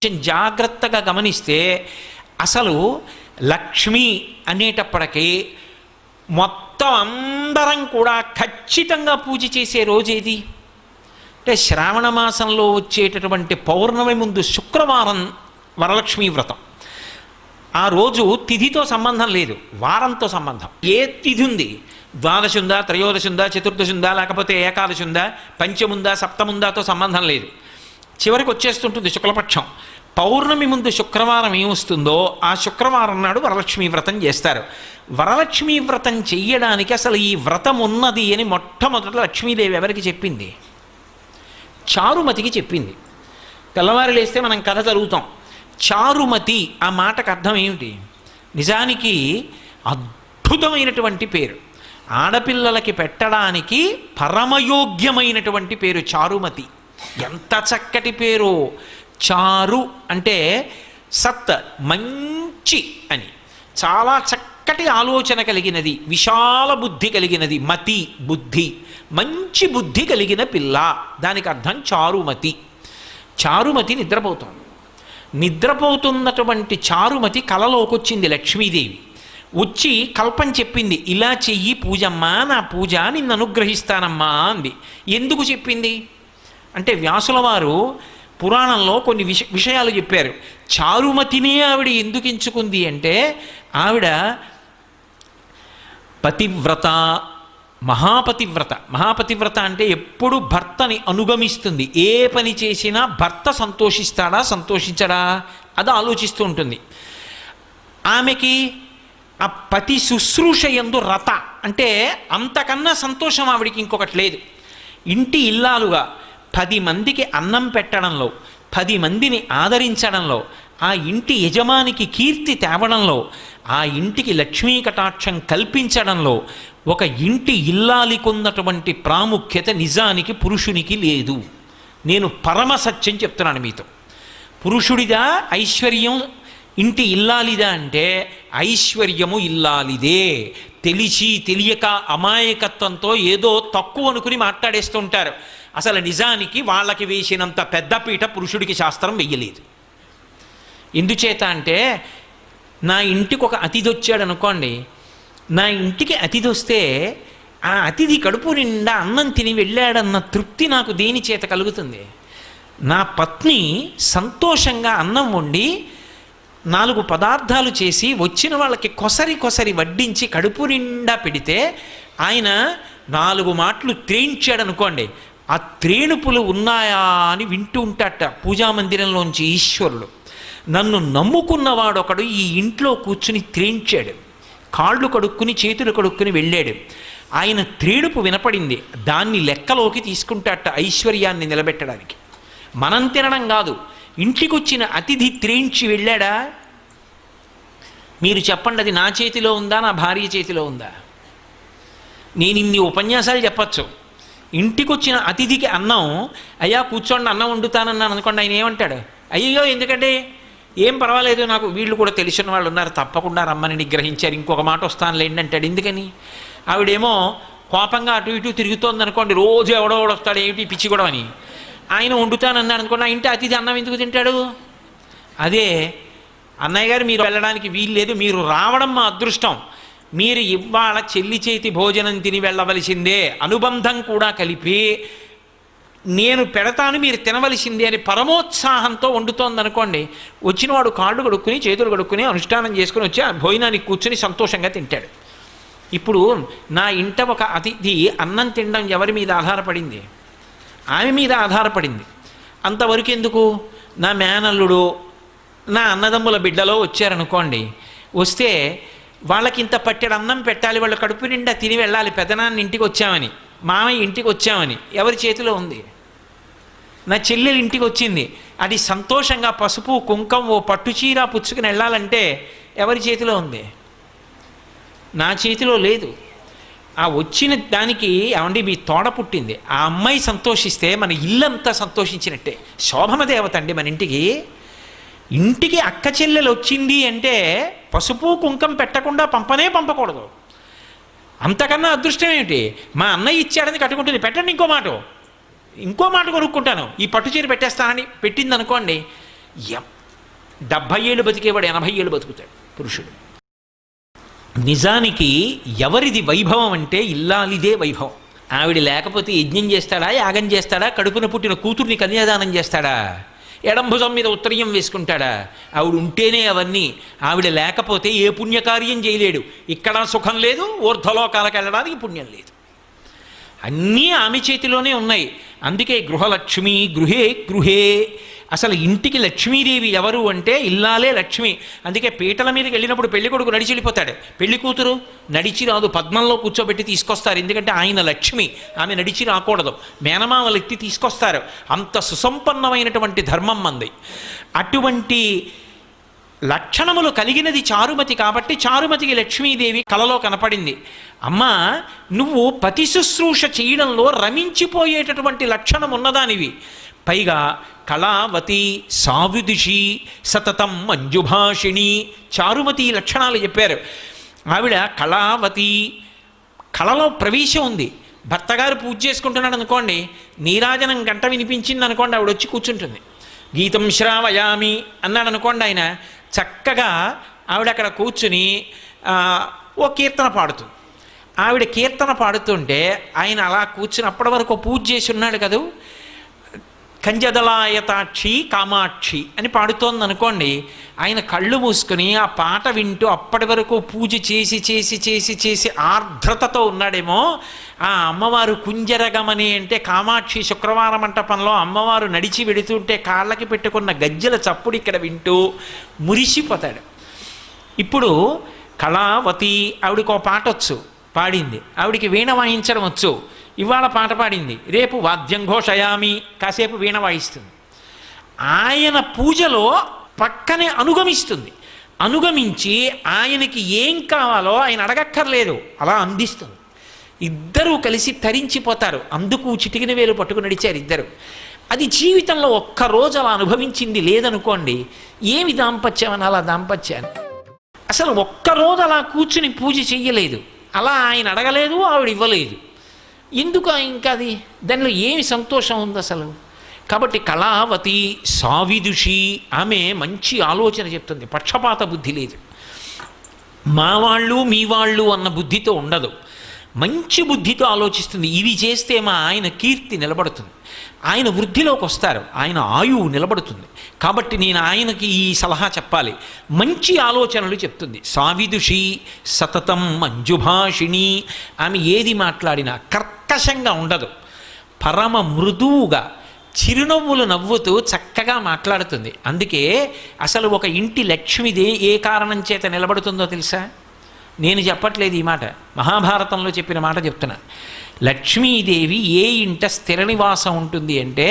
కొంచెం జాగ్రత్తగా గమనిస్తే అసలు లక్ష్మి అనేటప్పటికీ మొత్తం అందరం కూడా ఖచ్చితంగా పూజ చేసే రోజేది అంటే శ్రావణ మాసంలో వచ్చేటటువంటి పౌర్ణమి ముందు శుక్రవారం వరలక్ష్మీ వ్రతం. ఆ రోజు తిథితో సంబంధం లేదు, వారంతో సంబంధం. ఏ తిథి ఉంది, ద్వాదశి ఉందా, త్రయోదశి ఉందా, చతుర్దశి ఉందా, లేకపోతే ఏకాదశి ఉందా, పంచముందా, సప్తముందాతో సంబంధం లేదు. చివరికి వచ్చేస్తుంటుంది శుక్లపక్షం. పౌర్ణమి ముందు శుక్రవారం ఏమొస్తుందో ఆ శుక్రవారం నాడు వరలక్ష్మీ వ్రతం చేస్తారు. వరలక్ష్మీ వ్రతం చెయ్యడానికి అసలు ఈ వ్రతం ఉన్నది అని మొట్టమొదట లక్ష్మీదేవి ఎవరికి చెప్పింది? చారుమతికి చెప్పింది. తెల్లవారు లేస్తే మనం కథ చదువుతాం. చారుమతి ఆ మాటకు అర్థం ఏమిటి? నిజానికి అద్భుతమైనటువంటి పేరు, ఆడపిల్లలకి పెట్టడానికి పరమయోగ్యమైనటువంటి పేరు చారుమతి. ఎంత చక్కటి పేరు! చారు అంటే సత్, మంచి అని, చాలా చక్కటి ఆలోచన కలిగినది, విశాల బుద్ధి కలిగినది. మతి బుద్ధి, మంచి బుద్ధి కలిగిన పిల్ల, దానికి అర్థం చారుమతి. చారుమతి నిద్రపోతుంది. నిద్రపోతున్నటువంటి చారుమతి కలలోకి వచ్చింది లక్ష్మీదేవి. వచ్చి కల్పం చెప్పింది, ఇలా చెయ్యి పూజమ్మా, నా పూజ నిన్ను అనుగ్రహిస్తానమ్మా అంది. ఎందుకు చెప్పింది అంటే వ్యాసుల వారు పురాణంలో కొన్ని విషయాలు చెప్పారు. చారుమతినే ఆవిడ ఎందుకు ఎంచుకుంది అంటే ఆవిడ పతివ్రత, మహాపతివ్రత. మహాపతివ్రత అంటే ఎప్పుడు భర్తని అనుగమిస్తుంది. ఏ పని చేసినా భర్త సంతోషిస్తాడా సంతోషించడా అది ఆలోచిస్తూ ఉంటుంది. ఆమెకి ఆ పతి శుశ్రూష యందు రత అంటే అంతకన్నా సంతోషం ఆవిడికి ఇంకొకటి లేదు. ఇంటి ఇల్లాలుగా 10 మందికి అన్నం పెట్టడంలో, 10 మందిని ఆదరించడంలో, ఆ ఇంటి యజమానికి కీర్తి తేవడంలో, ఆ ఇంటికి లక్ష్మీ కటాక్షం కల్పించడంలో ఒక ఇంటి ఇల్లాలికున్నటువంటి ప్రాముఖ్యత నిజానికి పురుషునికి లేదు. నేను పరమ సత్యం చెప్తున్నాను మీతో. పురుషుడిదా ఐశ్వర్యం, ఇంటి ఇల్లాలిదా అంటే ఐశ్వర్యము ఇల్లాలిదే. తెలిసి తెలియక అమాయకత్వంతో ఏదో తక్కువ అనుకుని మాట్లాడేస్తూ ఉంటారు. అసలు నిజానికి వాళ్ళకి వేసినంత పెద్దపీట పురుషుడికి శాస్త్రం వెయ్యలేదు. ఎందుచేత అంటే నా ఇంటికి ఒక అతిథి వచ్చాడు అనుకోండి, నా ఇంటికి అతిథి వస్తే ఆ అతిథి కడుపు నిండా అన్నం తిని వెళ్ళాడన్న తృప్తి నాకు దేని చేత కలుగుతుంది? నా పత్ని సంతోషంగా అన్నం వండి 4 పదార్థాలు చేసి వచ్చిన వాళ్ళకి కొసరి కొసరి వడ్డించి కడుపు నిండా పెడితే ఆయన 4 మాటలు త్రేయించాడు అనుకోండి, ఆ త్రేణుపులు ఉన్నాయా అని వింటూ ఉంటాట పూజామందిరంలోంచి ఈశ్వరుడు. నన్ను నమ్ముకున్నవాడొకడు ఈ ఇంట్లో కూర్చుని త్రేయించాడు, కాళ్ళు కడుక్కుని చేతులు కడుక్కుని వెళ్ళాడు. ఆయన త్రేణుపు వినపడింది, దాన్ని లెక్కలోకి తీసుకుంటాట ఐశ్వర్యాన్ని నిలబెట్టడానికి. మనం తినడం కాదు, ఇంటికి వచ్చిన అతిథి త్రేయించి వెళ్ళాడా? మీరు చెప్పండి, అది నా చేతిలో ఉందా, నా భార్య చేతిలో ఉందా? నేను ఇన్ని ఉపన్యాసాలు చెప్పచ్చు. ఇంటికి వచ్చిన అతిథికి అన్నం, అయ్యా కూర్చోండి అన్నం వండుతానన్నాను అనుకోండి, ఆయన ఏమంటాడు? అయ్యో ఎందుకంటే ఏం పర్వాలేదు, నాకు వీళ్ళు కూడా తెలిసిన వాళ్ళు ఉన్నారు, తప్పకుండా రమ్మని నిగ్రహించారు, ఇంకొక మాట వస్తానులేండి అంటాడు. ఎందుకని? ఆవిడేమో కోపంగా అటు ఇటు తిరుగుతోంది అనుకోండి, రోజు ఎవడోడు వస్తాడు ఏమిటి పిచ్చి కూడా అని. ఆయన వండుతానన్నాడు అనుకోండి, ఆ ఇంటి అతిథి అన్నం ఎందుకు తింటాడు? అదే అన్నయ్య గారు మీరు వెళ్ళడానికి వీలు లేదు, మీరు రావడం మా అదృష్టం, మీరు ఇవాళ చెల్లి చేతి భోజనం తిని వెళ్ళవలసిందే, అనుబంధం కూడా కలిపి నేను పెడతాను మీరు తినవలసిందే అని పరమోత్సాహంతో వండుతోంది అనుకోండి, వచ్చినవాడు కాళ్ళు కడుక్కుని చేతులు కడుక్కుని అనుష్ఠానం చేసుకుని వచ్చి ఆ భోజనానికి కూర్చుని సంతోషంగా తింటాడు. ఇప్పుడు నా ఇంట ఒక అతిథి అన్నం తినడం ఎవరి మీద ఆధారపడింది? ఆమె మీద ఆధారపడింది. అంతవరకు ఎందుకు? నా మేనల్లుడు, నా అన్నదమ్ముల బిడ్డలో వచ్చారనుకోండి, వస్తే వాళ్ళకి ఇంత పట్టెడు అన్నం పెట్టాలి, వాళ్ళు కడుపు నిండా తిని వెళ్ళాలి, పెదనాన్న ఇంటికి వచ్చామని, మామయ్య ఇంటికి వచ్చామని. ఎవరి చేతిలో ఉంది? నా చెల్లెలు ఇంటికి వచ్చింది, అది సంతోషంగా పసుపు కుంకం ఓ పట్టుచీర పుచ్చుకుని వెళ్ళాలంటే ఎవరి చేతిలో ఉంది? నా చేతిలో లేదు. ఆ వచ్చిన దానికి ఏమండి మీ తోడ పుట్టింది, ఆ అమ్మాయి సంతోషిస్తే మన ఇల్లంతా సంతోషించినట్టే. శోభన దేవత అండి మన ఇంటికి. ఇంటికి అక్క చెల్లెలు వచ్చింది అంటే పసుపు కుంకం పెట్టకుండా పంపకూడదు. అంతకన్నా అదృష్టం ఏమిటి? మా అన్నయ్య ఇచ్చాడని కట్టుకుంటుంది, పెట్టండి ఇంకో మాట కొనుక్కుంటాను, ఈ పట్టుచీర పెట్టేస్తానని పెట్టింది అనుకోండి, ఎం 70 ఏళ్ళు బతికేవాడు 80 ఏళ్ళు బతుకుతాడు పురుషుడు. నిజానికి ఎవరిది వైభవం అంటే ఇల్లాలిదే వైభవం. ఆవిడ లేకపోతే యజ్ఞం చేస్తాడా, యాగం చేస్తాడా, కడుపున పుట్టిన కూతుర్ని కన్యాదానం చేస్తాడా, ఎడంభుజం మీద ఉత్తరీయం వేసుకుంటాడా? ఆవిడ ఉంటేనే అవన్నీ. ఆవిడ లేకపోతే ఏ పుణ్యకార్యం చేయలేడు. ఇక్కడ సుఖం లేదు, ఊర్ధ్వలోకాలకు వెళ్ళడానికి పుణ్యం లేదు. అన్నీ ఆమె చేతిలోనే ఉన్నాయి. అందుకే గృహలక్ష్మి గృహే గృహే. అసలు ఇంటికి లక్ష్మీదేవి ఎవరు అంటే ఇల్లాలే లక్ష్మి. అందుకే పీటల మీదకి వెళ్ళినప్పుడు పెళ్లి కొడుకు నడిచి వెళ్ళిపోతాడు, పెళ్లి కూతురు నడిచి రాదు, పద్మంలో కూర్చోబెట్టి తీసుకొస్తారు. ఎందుకంటే ఆయన లక్ష్మి, ఆమె నడిచి రాకూడదు. మేనమామలు ఎత్తి తీసుకొస్తారు. అంత సుసంపన్నమైనటువంటి ధర్మం మంది. అటువంటి లక్షణములు కలిగినది చారుమతి కాబట్టి చారుమతికి లక్ష్మీదేవి కలలో కనపడింది. అమ్మా, నువ్వు పతి శుశ్రూష చేయడంలో రమించిపోయేటటువంటి లక్షణం ఉన్నదానివి. పైగా కళావతి సావిదుషి సతతం మంజుభాషిణి, చారుమతి లక్షణాలు చెప్పారు. ఆవిడ కళావతి, కళలో ప్రవేశం ఉంది. భర్తగారు పూజ చేసుకుంటున్నాడు అనుకోండి, నీరాజనం గంట వినిపించింది అనుకోండి, ఆవిడ వచ్చి కూర్చుంటుంది. గీతం శ్రావయామి అన్నాడు అనుకోండి, ఆయన చక్కగా ఆవిడ అక్కడ కూర్చుని ఓ కీర్తన పాడుతుంది. ఆవిడ కీర్తన పాడుతుంటే ఆయన అలా కూర్చుని అప్పటి వరకు పూజ చేసి ఉన్నాడు కదా, కంజదలాయతాక్షి కామాక్షి అని పాడుతోంది అనుకోండి, ఆయన కళ్ళు మూసుకుని ఆ పాట వింటూ అప్పటి వరకు పూజ చేసి చేసి చేసి చేసి ఆర్ద్రతతో ఉన్నాడేమో. ఆ అమ్మవారు కుంజరగమని అంటే కామాక్షి శుక్రవార మంటపంలో అమ్మవారు నడిచి వెడుతుంటే కాళ్ళకి పెట్టుకున్న గజ్జెల చప్పుడు ఇక్కడ వింటూ మురిసిపోతాడు. ఇప్పుడు కళావతి, ఆవిడకో పాట వచ్చు, పాడింది. ఆవిడికి వీణ వాయించడం వచ్చు, ఇవాళ పాట పాడింది. రేపు వాద్యం ఘోషయామి, కాసేపు వీణ వాయిస్తుంది. ఆయన పూజలో పక్కనే అనుగమిస్తుంది. అనుగమించి ఆయనకి ఏం కావాలో ఆయన అడగక్కర్లేదు, అలా అందిస్తుంది. ఇద్దరూ కలిసి తరించిపోతారు. అందుకు చిటికిన వేలు పట్టుకుని నడిచారు ఇద్దరు. అది జీవితంలో ఒక్కరోజు అలా అనుభవించింది లేదనుకోండి, ఏమి దాంపత్యం అని అలా దాంపత్యాన్ని అసలు ఒక్కరోజు అలా కూర్చుని పూజ చెయ్యలేదు, అలా ఆయన అడగలేదు, ఆవిడ ఇవ్వలేదు. ఎందుకు ఇంకా అది, దానిలో ఏమి సంతోషం ఉంది అసలు? కాబట్టి కళావతి సావిదుషి, ఆమె మంచి ఆలోచన చెప్తుంది. పక్షపాత బుద్ధి లేదు, మా వాళ్ళు మీ వాళ్ళు అన్న బుద్ధితో ఉండదు. మంచి బుద్ధితో ఆలోచిస్తుంది. ఇవి చేస్తే మా ఆయన కీర్తి నిలబడుతుంది, ఆయన వృద్ధిలోకి వస్తారు, ఆయన ఆయువు నిలబడుతుంది. కాబట్టి నేను ఆయనకి ఈ సలహా చెప్పాలి. మంచి ఆలోచనలు చెప్తుంది. సావిదుషి సతతం మంజుభాషిణి, ఆమె ఏది మాట్లాడినా కర్కశంగా ఉండదు, పరమ మృదువుగా చిరునవ్వులు నవ్వుతూ చక్కగా మాట్లాడుతుంది. అందుకే అసలు ఒక ఇంటి లక్ష్మిదే ఏ కారణం చేత నిలబడుతుందో తెలుసా? నేను చెప్పట్లేదు ఈ మాట, మహాభారతంలో చెప్పిన మాట చెప్తున్నా. లక్ష్మీదేవి ఏ ఇంట స్థిర నివాసం ఉంటుంది అంటే,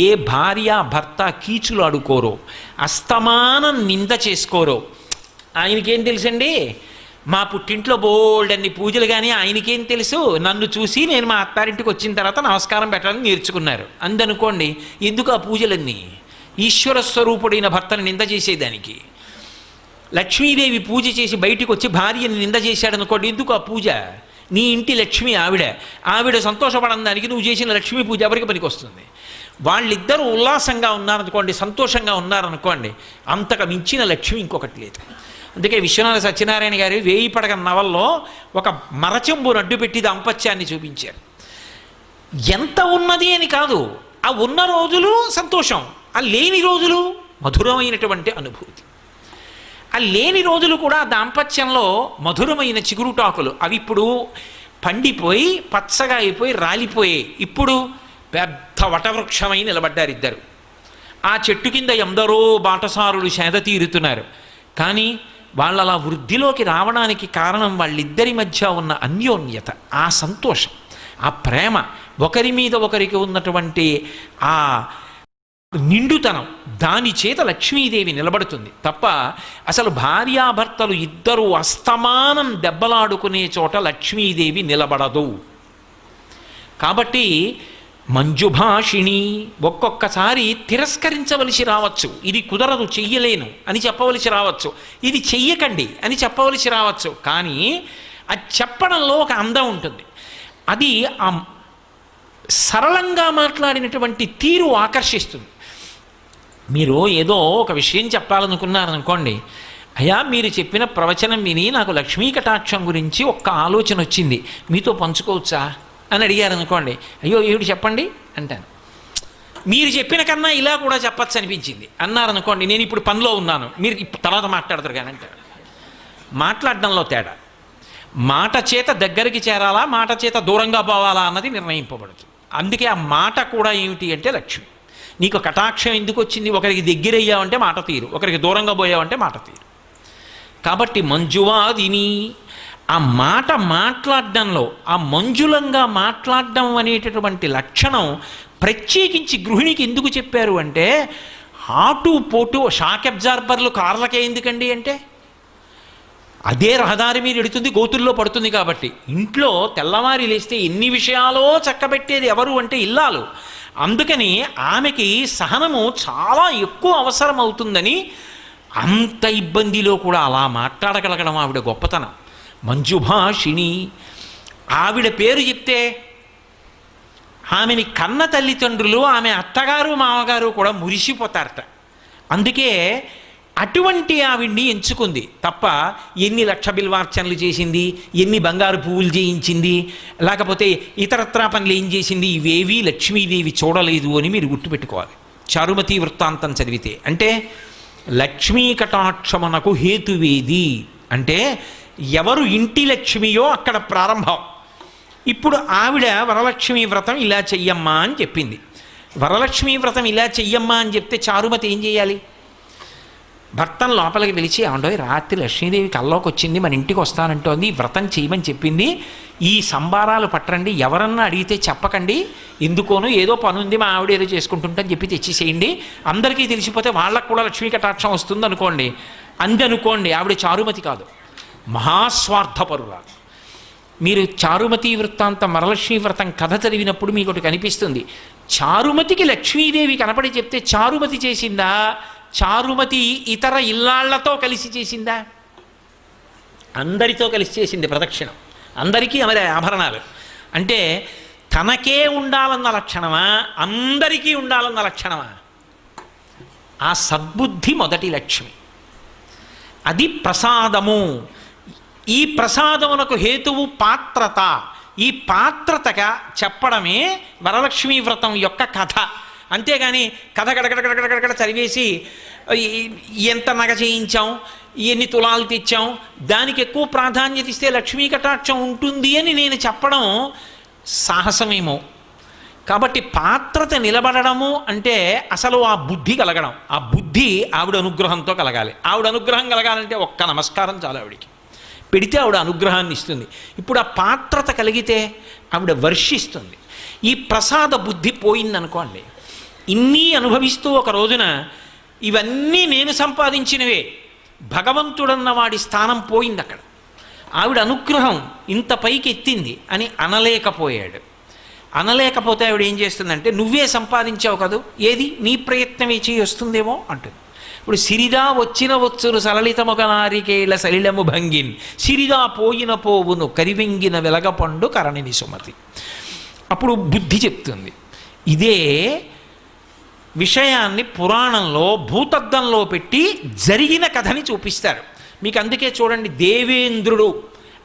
ఏ భార్య భర్త కీచులు ఆడుకోరో, అస్తమానం నింద చేసుకోరో. ఆయనకేం తెలుసండి, మా పుట్టింట్లో బోల్డన్ని పూజలు, కానీ ఆయనకేం తెలుసు, నన్ను చూసి నేను మా అత్తారింటికి వచ్చిన తర్వాత నమస్కారం పెట్టాలని నేర్చుకున్నారు అందనుకోండి. ఎందుకు ఆ పూజలన్నీ? ఈశ్వర స్వరూపుడైన భర్తను నింద చేసేదానికి. లక్ష్మీదేవి పూజ చేసి బయటికి వచ్చి భార్యని నింద చేశాడనుకోండి, ఎందుకు ఆ పూజ? నీ ఇంటి లక్ష్మి ఆవిడ సంతోషపడడానికి నువ్వు చేసిన లక్ష్మీ పూజ ఎవరికి పనికి వస్తుంది? వాళ్ళిద్దరూ ఉల్లాసంగా ఉన్నారనుకోండి, సంతోషంగా ఉన్నారనుకోండి, అంతకు మించిన లక్ష్మి ఇంకొకటి లేదు. అందుకే విశ్వనాథ సత్యనారాయణ గారు 1000 పడగ నవల్లో ఒక మరచెంబును అడ్డుపెట్టి దాంపత్యాన్ని చూపించారు. ఎంత ఉన్నది అని కాదు, ఆ ఉన్న రోజులు సంతోషం, ఆ లేని రోజులు మధురమైనటువంటి అనుభూతి. ఆ లేని రోజులు కూడా దాంపత్యంలో మధురమైన చిగురుటాకులు, అవి ఇప్పుడు పండిపోయి పచ్చగా అయిపోయి రాలిపోయి ఇప్పుడు పెద్ద వటవృక్షమై నిలబడ్డారు ఇద్దరు. ఆ చెట్టు కింద ఎందరో బాటసారులు సేద తీరుతున్నారు. కానీ వాళ్ళు అలా వృద్ధిలోకి రావడానికి కారణం వాళ్ళిద్దరి మధ్య ఉన్న అన్యోన్యత, ఆ సంతోషం, ఆ ప్రేమ, ఒకరి మీద ఒకరికి ఉన్నటువంటి ఆ నిండుతనం, దాని చేత లక్ష్మీదేవి నిలబడుతుంది తప్ప అసలు భార్యాభర్తలు ఇద్దరూ అస్తమానం దెబ్బలాడుకునే చోట లక్ష్మీదేవి నిలబడదు. కాబట్టి మంజుభాషిణి, ఒక్కొక్కసారి తిరస్కరించవలసి రావచ్చు, ఇది కుదరదు చెయ్యలేను అని చెప్పవలసి రావచ్చు, ఇది చెయ్యకండి అని చెప్పవలసి రావచ్చు. కానీ అది చెప్పడంలో ఒక అందం ఉంటుంది. అది ఆ సరళంగా మాట్లాడినటువంటి తీరు ఆకర్షిస్తుంది. మీరు ఏదో ఒక విషయం చెప్పాలనుకున్నారనుకోండి, అయ్యా మీరు చెప్పిన ప్రవచనం విని నాకు లక్ష్మీ కటాక్షం గురించి ఒక్క ఆలోచన వచ్చింది, మీతో పంచుకోవచ్చా అని అడిగారనుకోండి. అయ్యో ఏమిటి చెప్పండి అంటాను. మీరు చెప్పిన కన్నా ఇలా కూడా చెప్పచ్చు అనిపించింది అన్నారనుకోండి, నేను ఇప్పుడు పనిలో ఉన్నాను, మీరు తర్వాత మాట్లాడతారు కానీ అంటారు. మాట్లాడడంలో తేడా. మాట చేత దగ్గరికి చేరాలా, మాట చేత దూరంగా పోవాలా అన్నది నిర్ణయింపబడుతుంది. అందుకే ఆ మాట కూడా ఏమిటి అంటే లక్ష్మి. నీకు కటాక్షం ఎందుకు వచ్చింది? ఒకరికి దగ్గరయ్యావంటే మాట తీరు, ఒకరికి దూరంగా పోయావంటే మాట తీరు. కాబట్టి మంజువాదిని, ఆ మాట మాట్లాడడంలో, ఆ మంజులంగా మాట్లాడడం అనేటటువంటి లక్షణం ప్రత్యేకించి గృహిణికి ఎందుకు చెప్పారు అంటే, ఆటు పోటు షాక్ అబ్జార్బర్లు కార్లకే ఎందుకండి అంటే, అదే రహదారి మీద ఎడుతుంది, గోతుల్లో పడుతుంది కాబట్టి. ఇంట్లో తెల్లవారి లేస్తే ఎన్ని విషయాలో చక్కబెట్టేది ఎవరు అంటే ఇల్లాలు. అందుకని ఆమెకి సహనము చాలా ఎక్కువ అవసరం అవుతుందని అంత ఇబ్బందిలో కూడా అలా మాట్లాడగలగడం ఆవిడ గొప్పతనం. మంజుభాషిణి. ఆవిడ పేరు చెప్తే ఆమెని కన్న తల్లిదండ్రులు, ఆమె అత్తగారు మామగారు కూడా మురిసిపోతారట. అందుకే అటువంటి ఆవిడ్ని ఎంచుకుంది తప్ప ఎన్ని లక్ష బిల్వార్చనలు చేసింది, ఎన్ని బంగారు పువ్వులు చేయించింది, లేకపోతే ఇతరత్రా పనులు ఏం చేసింది, ఇవేవీ లక్ష్మీదేవి చూడలేదు అని మీరు గుర్తుపెట్టుకోవాలి. చారుమతి వృత్తాంతం చదివితే. అంటే లక్ష్మీ కటాక్షమునకు హేతువేది అంటే ఎవరు ఇంటి లక్ష్మియో అక్కడ ప్రారంభం. ఇప్పుడు ఆవిడ వరలక్ష్మీ వ్రతం ఇలా చెయ్యమ్మా అని చెప్పింది. వరలక్ష్మీ వ్రతం ఇలా చెయ్యమ్మా అని చెప్తే చారుమతి ఏం చేయాలి? భర్తను లోపలికి పిలిచి, ఏమండో రాత్రి లక్ష్మీదేవి కల్లోకి వచ్చింది, మన ఇంటికి వస్తానంటోంది, వ్రతం చేయమని చెప్పింది, ఈ సంబారాలు పట్టండి, ఎవరన్నా అడిగితే చెప్పకండి, ఎందుకోనో ఏదో పని ఉంది మా ఆవిడ ఏదో చేసుకుంటుంటని చెప్పి తెచ్చేసేయండి, అందరికీ తెలిసిపోతే వాళ్ళకు కూడా లక్ష్మీ కటాక్షం వస్తుంది అనుకోండి. అందనుకోండి, ఆవిడ చారుమతి కాదు, మహాస్వార్థపరురాలు. మీరు చారుమతి వృత్తాంతం, వరలక్ష్మీ వ్రతం కథ చదివినప్పుడు మీకు ఒకటి కనిపిస్తుంది. చారుమతికి లక్ష్మీదేవి కనపడి చెప్తే చారుమతి చేసిందా, చారుమతి ఇతర ఇల్లాళ్లతో కలిసి చేసిందా? అందరితో కలిసి చేసింది ప్రదక్షిణం. అందరికీ ఆమె ఆభరణాలు. అంటే తనకే ఉండాలన్న లక్షణమా, అందరికీ ఉండాలన్న లక్షణమా? ఆ సద్బుద్ధి మొదటి లక్ష్మి. అది ప్రసాదము. ఈ ప్రసాదమునకు హేతువు పాత్రత. ఈ పాత్రతగా చెప్పడమే వరలక్ష్మీ వ్రతం యొక్క కథ. అంతేగాని కథ గడగడగడగడగడ చదివేసి ఎంత నగ చేయించాం, ఎన్ని తులాలు తెచ్చాం, దానికి ఎక్కువ ప్రాధాన్యత ఇస్తే లక్ష్మీ కటాక్షం ఉంటుంది అని నేను చెప్పడం సాహసమేమో. కాబట్టి పాత్రత నిలబడము అంటే అసలు ఆ బుద్ధి కలగడం. ఆ బుద్ధి ఆవిడ అనుగ్రహంతో కలగాలి. ఆవిడ అనుగ్రహం కలగాలంటే ఒక్క నమస్కారం చాలు ఆవిడికి. పెడితే ఆవిడ అనుగ్రహాన్ని ఇస్తుంది. ఇప్పుడు ఆ పాత్రత కలిగితే ఆవిడ వర్షిస్తుంది. ఈ ప్రసాద బుద్ధి పోయిందనుకోండి, ఇన్ని అనుభవిస్తూ ఒక రోజున ఇవన్నీ నేను సంపాదించినవే, భగవంతుడన్న వాడి స్థానం పోయింది అక్కడ. ఆవిడ అనుగ్రహం ఇంత పైకి ఎత్తింది అని అనలేకపోయాడు. అనలేకపోతే ఆవిడ ఏం చేస్తుందంటే, నువ్వే సంపాదించావు కదూ, ఏది నీ ప్రయత్నమే చేయి వస్తుందేమో అంటుంది. ఇప్పుడు సిరిదా వచ్చిన వచ్చును సలలితముగ నారికేళ సలిలము భంగిన్, సిరిదా పోయిన పోవును కరివెంగిన వెలగపండు కరణిని సుమతి. అప్పుడు బుద్ధి చెప్తుంది. ఇదే విషయాన్ని పురాణంలో భూతద్దంలో పెట్టి జరిగిన కథని చూపిస్తారు మీకు. అందుకే చూడండి, దేవేంద్రుడు,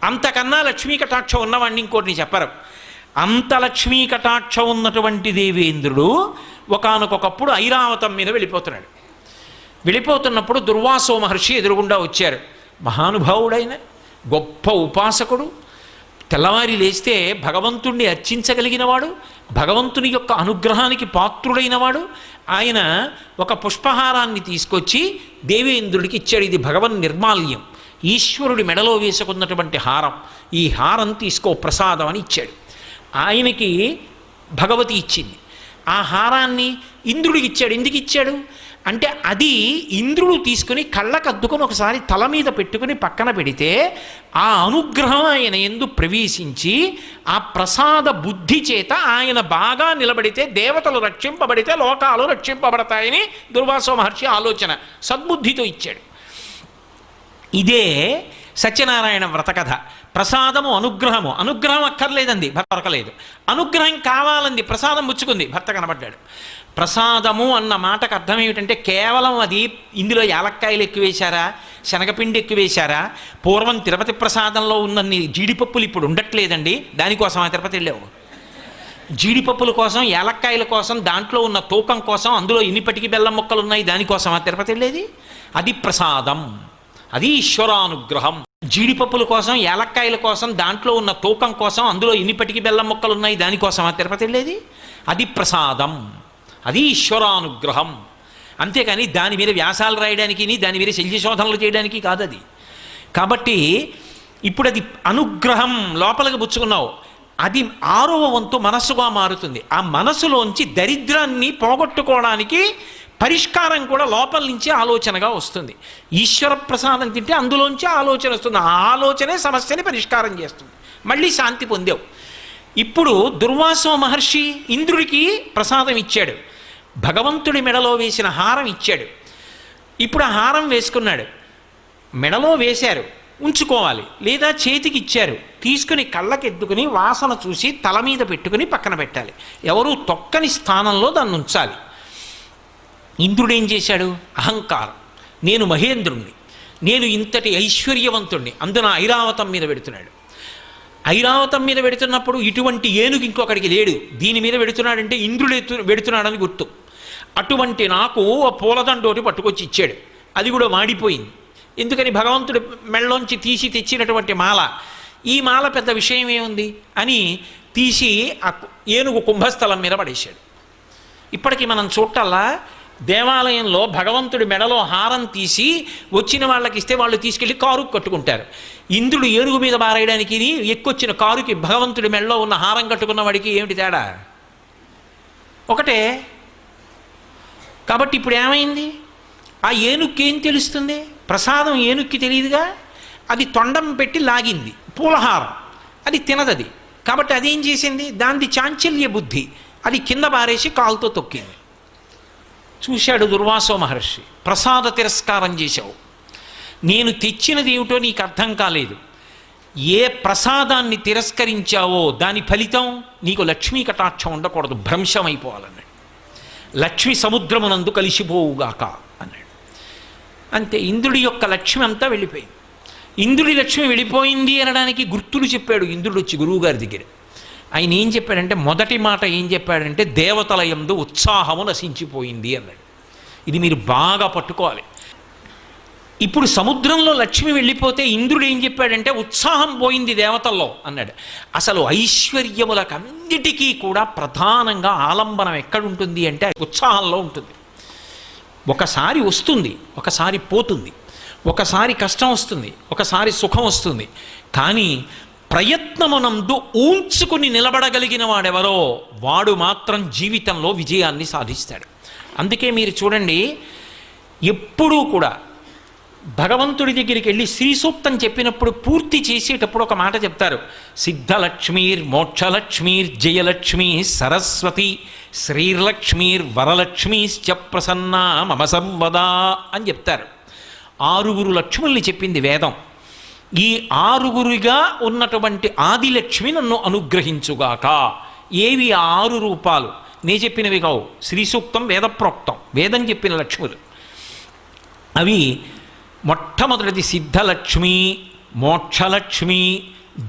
అంతకన్నా లక్ష్మీ కటాక్షం ఉన్నవాడిని ఇంకోటిని చెప్పరు. అంత లక్ష్మీ కటాక్షం ఉన్నటువంటి దేవేంద్రుడు ఒకానొకప్పుడు ఐరావతం మీద వెళ్ళిపోతున్నాడు. వెళ్ళిపోతున్నప్పుడు దుర్వాసో మహర్షి ఎదురుగుండా వచ్చారు. మహానుభావుడైన గొప్ప ఉపాసకుడు, తెల్లవారి లేస్తే భగవంతుణ్ణి అర్చించగలిగినవాడు, భగవంతుని యొక్క అనుగ్రహానికి పాత్రుడైనవాడు. ఆయన ఒక పుష్పహారాన్ని తీసుకొచ్చి దేవేంద్రుడికి ఇచ్చాడు. ఇది భగవన్ నిర్మాల్యం, ఈశ్వరుడి మెడలో వేసుకున్నటువంటి హారం. ఈ హారం తీసుకో ప్రసాదం అని ఇచ్చాడు. ఆయనకి భగవతి ఇచ్చింది. ఆ హారాన్ని ఇంద్రుడికి ఇచ్చాడు. ఎందుకు ఇచ్చాడు అంటే, అది ఇంద్రుడు తీసుకుని కళ్ళకద్దుకొని ఒకసారి తల మీద పెట్టుకుని పక్కన పెడితే ఆ అనుగ్రహం ఆయన యందు ప్రవేశించి ఆ ప్రసాద బుద్ధి చేత ఆయన బాగా నిలబడితే దేవతలు రక్షింపబడితే లోకాలు రక్షింపబడతాయని దుర్వాసో మహర్షి ఆలోచన సద్బుద్ధితో ఇచ్చాడు. ఇదే సత్యనారాయణ వ్రతకథ. ప్రసాదము అనుగ్రహము. అనుగ్రహం అక్కర్లేదండి, భర్త దొరకలేదు. అనుగ్రహం కావాలంది, ప్రసాదం పుచ్చుకుంది, భర్త కనబడ్డాడు. ప్రసాదము అన్న మాటకు అర్థం ఏమిటంటే కేవలం అది ఇందులో యాలక్కాయలు ఎక్కువేశారా, శనగపిండి ఎక్కువేశారా, పూర్వం తిరుపతి ప్రసాదంలో ఉన్నన్ని జీడిపప్పులు ఇప్పుడు ఉండట్లేదండి, దానికోసం ఆ తిరుపతి వెళ్ళావు. జీడిపప్పుల కోసం, యాలక్కాయల కోసం, దాంట్లో ఉన్న తూకం కోసం, అందులో ఇన్నిపటికి బెల్లం ముక్కలు ఉన్నాయి, దానికోసం ఆ తిరుపతి వెళ్ళేది. అది ప్రసాదం, అది ఈశ్వరానుగ్రహం. జీడిపప్పుల కోసం, యాలక్కాయల కోసం, దాంట్లో ఉన్న తూకం కోసం, అందులో ఇన్నిపటికి బెల్లం ముక్కలు ఉన్నాయి, దానికోసం ఆ తిరుపతి వెళ్ళేది. అది ప్రసాదం, అది ఈశ్వరానుగ్రహం. అంతేకాని దాని మీద వ్యాసాలు రాయడానికి, దాని మీద శల్యశోధనలు చేయడానికి కాదు అది. కాబట్టి ఇప్పుడు అది అనుగ్రహం లోపలికి పుచ్చుకున్నావు, అది 6వ వంతు మనస్సుగా మారుతుంది. ఆ మనసులోంచి దరిద్రాన్ని పోగొట్టుకోవడానికి పరిష్కారం కూడా లోపల నుంచి ఆలోచనగా వస్తుంది. ఈశ్వర ప్రసాదం తింటే అందులోంచి ఆలోచన వస్తుంది, ఆ ఆలోచనే సమస్యని పరిష్కారం చేస్తుంది. మళ్ళీ శాంతి పొందావు. ఇప్పుడు దుర్వాసో మహర్షి ఇంద్రుడికి ప్రసాదం ఇచ్చాడు, భగవంతుడి మెడలో వేసిన హారం ఇచ్చాడు. ఇప్పుడు ఆ హారం వేసుకున్నాడు, మెడలో వేశారు, ఉంచుకోవాలి, లేదా చేతికి ఇచ్చారు, తీసుకుని కళ్ళకెత్తుకుని వాసన చూసి తల మీద పెట్టుకుని పక్కన పెట్టాలి. ఎవరు తొక్కని స్థానంలో దాన్ని ఉంచాలి. ఇంద్రుడు ఏం చేశాడు? అహంకారం, నేను మహేంద్రుణ్ణి, నేను ఇంతటి ఐశ్వర్యవంతుణ్ణి, అందున ఐరావతం మీద పెడుతున్నాడు. ఐరావతం మీద పెడుతున్నప్పుడు ఇటువంటి ఏనుగు ఇంకొకడికి లేడు, దీని మీద పెడుతున్నాడంటే ఇంద్రుడు పెడుతున్నాడని గుర్తు. అటువంటి నాకు ఆ పూలదండోటి పట్టుకొచ్చి ఇచ్చాడు, అది కూడా మాడిపోయింది. ఎందుకని? భగవంతుడు మెళ్ళలోంచి తీసి తెచ్చినటువంటి మాల. ఈ మాల పెద్ద విషయం ఏముంది అని తీసి ఆ ఏనుగు కుంభస్థలం మీద పడేశాడు. ఇప్పటికీ మనం చూడటల్లా దేవాలయంలో భగవంతుడి మెడలో హారం తీసి వచ్చిన వాళ్ళకి ఇస్తే వాళ్ళు తీసుకెళ్ళి కారుకు కట్టుకుంటారు. ఇంద్రుడు ఏనుగు మీద బారేయడానికి ఎక్కొచ్చిన కారుకి భగవంతుడి మెడలో ఉన్న హారం కట్టుకున్న వాడికి ఏమిటి తేడా? ఒకటే. కాబట్టి ఇప్పుడు ఏమైంది? ఆ ఏనుక్కి ఏం తెలుస్తుంది? ప్రసాదం ఏనుక్కి తెలియదుగా, అది తొండం పెట్టి లాగింది పూలహారం, అది తినదది. కాబట్టి అదేం చేసింది? దానిది చాంచల్య బుద్ధి, అది కింద బారేసి కాలుతో తొక్కింది. చూశాడు దుర్వాసో మహర్షి, ప్రసాద తిరస్కారం చేశావు, నేను తెచ్చినది ఏమిటో నీకు అర్థం కాలేదు. ఏ ప్రసాదాన్ని తిరస్కరించావో దాని ఫలితం నీకు లక్ష్మీ కటాక్షం ఉండకూడదు, భ్రంశమైపోవాలన్నాడు. లక్ష్మి సముద్రమునందు కలిసిపోవుగాక అన్నాడు. అంతే, ఇంద్రుడి యొక్క లక్ష్మి అంతా వెళ్ళిపోయింది. ఇంద్రుడి లక్ష్మి వెళ్ళిపోయింది అనడానికి గుర్తులు చెప్పాడు ఇంద్రుడు వచ్చి గురువుగారి దగ్గర. ఆయన ఏం చెప్పాడంటే, మొదటి మాట ఏం చెప్పాడంటే, దేవతల యందు ఉత్సాహము నశించిపోయింది అన్నాడు. ఇది మీరు బాగా పట్టుకోవాలి. ఇప్పుడు సముద్రంలో లక్ష్మి వెళ్ళిపోతే ఇంద్రుడు ఏం చెప్పాడంటే, ఉత్సాహం పోయింది దేవతల్లో అన్నాడు. అసలు ఐశ్వర్యములకన్నిటికీ కూడా ప్రధానంగా ఆలంబనం ఎక్కడుంటుంది అంటే ఉత్సాహంలో ఉంటుంది. ఒకసారి వస్తుంది, ఒకసారి పోతుంది, ఒకసారి కష్టం వస్తుంది, ఒకసారి సుఖం వస్తుంది. కానీ ప్రయత్నమునందు ఊంచుకుని నిలబడగలిగిన వాడెవరో వాడు మాత్రం జీవితంలో విజయాన్ని సాధిస్తాడు. అందుకే మీరు చూడండి, ఎప్పుడూ కూడా భగవంతుడి దగ్గరికి వెళ్ళి శ్రీ సూక్తం చెప్పినప్పుడు పూర్తి చేసేటప్పుడు ఒక మాట చెప్తారు, సిద్ధలక్ష్మీర్ మోక్షలక్ష్మీర్ జయలక్ష్మీ సరస్వతి శ్రీర్లక్ష్మీర్ వరలక్ష్మీశ్చ ప్రసన్నా మమ సర్వదా అని చెప్తారు. 6 లక్ష్ముల్ని చెప్పింది వేదం. ఈ 6 ఉన్నటువంటి ఆదిలక్ష్మి నన్ను అనుగ్రహించుగాక. ఏవి 6 రూపాలు? నే చెప్పినవి కావు, శ్రీ సూక్తం వేదప్రోక్తం, వేదం చెప్పిన లక్ష్ములు. అవి మొట్టమొదటిది సిద్ధలక్ష్మి, మోక్షలక్ష్మి,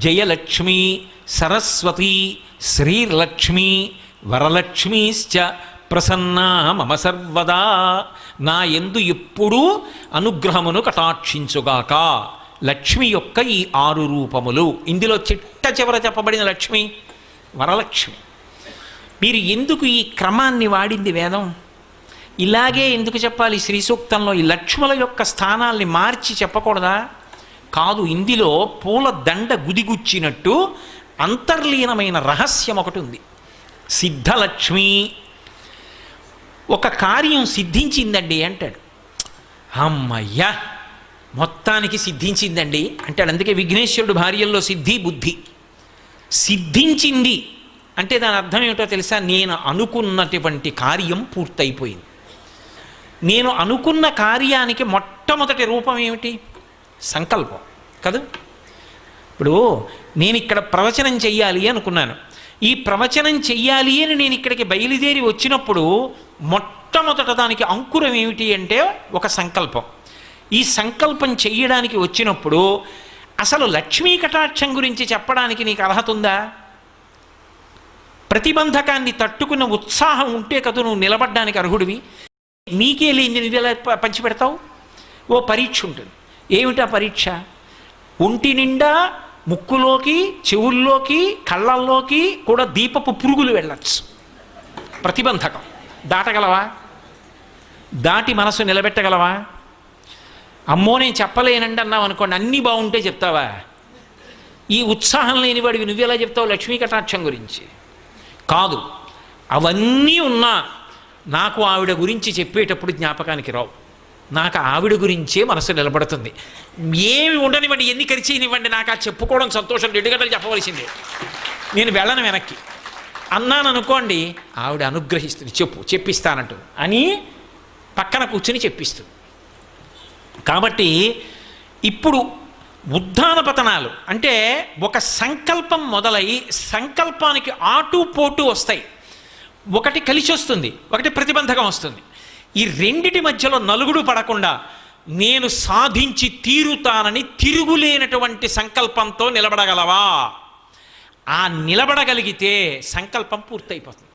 జయలక్ష్మి, సరస్వతి, శ్రీర్లక్ష్మి, వరలక్ష్మీశ్చ ప్రసన్నా మమ సర్వదా. నా యందు ఎప్పుడూ అనుగ్రహమును కటాక్షించుగాక. లక్ష్మి యొక్క ఈ 6 రూపములు. ఇందులో చిట్ట చివర చెప్పబడిన లక్ష్మి వరలక్ష్మి. మీరు ఎందుకు ఈ క్రమాన్ని వాడింది వేదం? ఇలాగే ఎందుకు చెప్పాలి? శ్రీ సూక్తంలో ఈ లక్ష్ముల యొక్క స్థానాల్ని మార్చి చెప్పకూడదా? కాదు, ఇందులో పూల దండ గుదిగుచ్చినట్టు అంతర్లీనమైన రహస్యం ఒకటి ఉంది. సిద్ధలక్ష్మి, ఒక కార్యం సిద్ధించిందండి అంటాడు. అమ్మయ్యా, మొత్తానికి సిద్ధించిందండి అంటాడు. అందుకే విఘ్నేశ్వరుడు భార్యల్లో సిద్ధి బుద్ధి. సిద్ధించింది అంటే దాని అర్థం ఏమిటో తెలుసా? నేను అనుకున్నటువంటి కార్యం పూర్తయిపోయింది. నేను అనుకున్న కార్యానికి మొట్టమొదటి రూపం ఏమిటి? సంకల్పం కదా. ఇప్పుడు నేను ఇక్కడ ప్రవచనం చెయ్యాలి అనుకున్నాను. ఈ ప్రవచనం చెయ్యాలి అని నేను ఇక్కడికి బయలుదేరి వచ్చినప్పుడు మొట్టమొదట దానికి అంకురం ఏమిటి అంటే ఒక సంకల్పం. ఈ సంకల్పం చెయ్యడానికి వచ్చినప్పుడు అసలు లక్ష్మీ కటాక్షం గురించి చెప్పడానికి నీకు అర్హత ఉందా? ప్రతిబంధకాన్ని తట్టుకున్న ఉత్సాహం ఉంటే కదా నువ్వు నిలబడ్డానికి అర్హుడివి. నీకే లేని నువ్వు ఎలా పంచిపెడతావు? ఓ పరీక్ష ఉంటుంది. ఏమిటా పరీక్ష? ఒంటి నిండా ముక్కులోకి, చెవుల్లోకి, కళ్ళల్లోకి కూడా దీపపు పురుగులు వెళ్ళచ్చు. ప్రతిబంధకం దాటగలవా? దాటి మనసు నిలబెట్టగలవా? అమ్మో నేను చెప్పలేనండి అన్నావు అనుకోండి, అన్నీ బాగుంటే చెప్తావా? ఈ ఉత్సాహం లేనివాడివి నువ్వెలా చెప్తావు లక్ష్మీ కటాక్షం గురించి? కాదు, అవన్నీ ఉన్నా నాకు ఆవిడ గురించి చెప్పేటప్పుడు జ్ఞాపకానికి రావు. నాకు ఆవిడ గురించే మనసు నిలబడుతుంది. ఏమి ఉండనివ్వండి, ఎన్ని ఖర్చయినివ్వండి, నాకు ఆ చెప్పుకోవడం సంతోషం, 2 గంటలు చెప్పవలసిందే, నేను వెళ్ళను వెనక్కి అన్నాను అనుకోండి, ఆవిడ అనుగ్రహిస్తుంది, చెప్పిస్తానంటూ అని పక్కన కూర్చుని చెప్పిస్తుంది. కాబట్టి ఇప్పుడు ఉద్ధాన పతనాలు అంటే ఒక సంకల్పం మొదలై సంకల్పానికి ఆటుపోటు వస్తాయి. ఒకటి కలిసి వస్తుంది, ఒకటి ప్రతిబంధకం వస్తుంది. ఈ రెండిటి మధ్యలో నలుగుడు పడకుండా నేను సాధించి తీరుతానని తిరుగులేనటువంటి సంకల్పంతో నిలబడగలవా? ఆ నిలబడగలిగితే సంకల్పం పూర్తయిపోతుంది.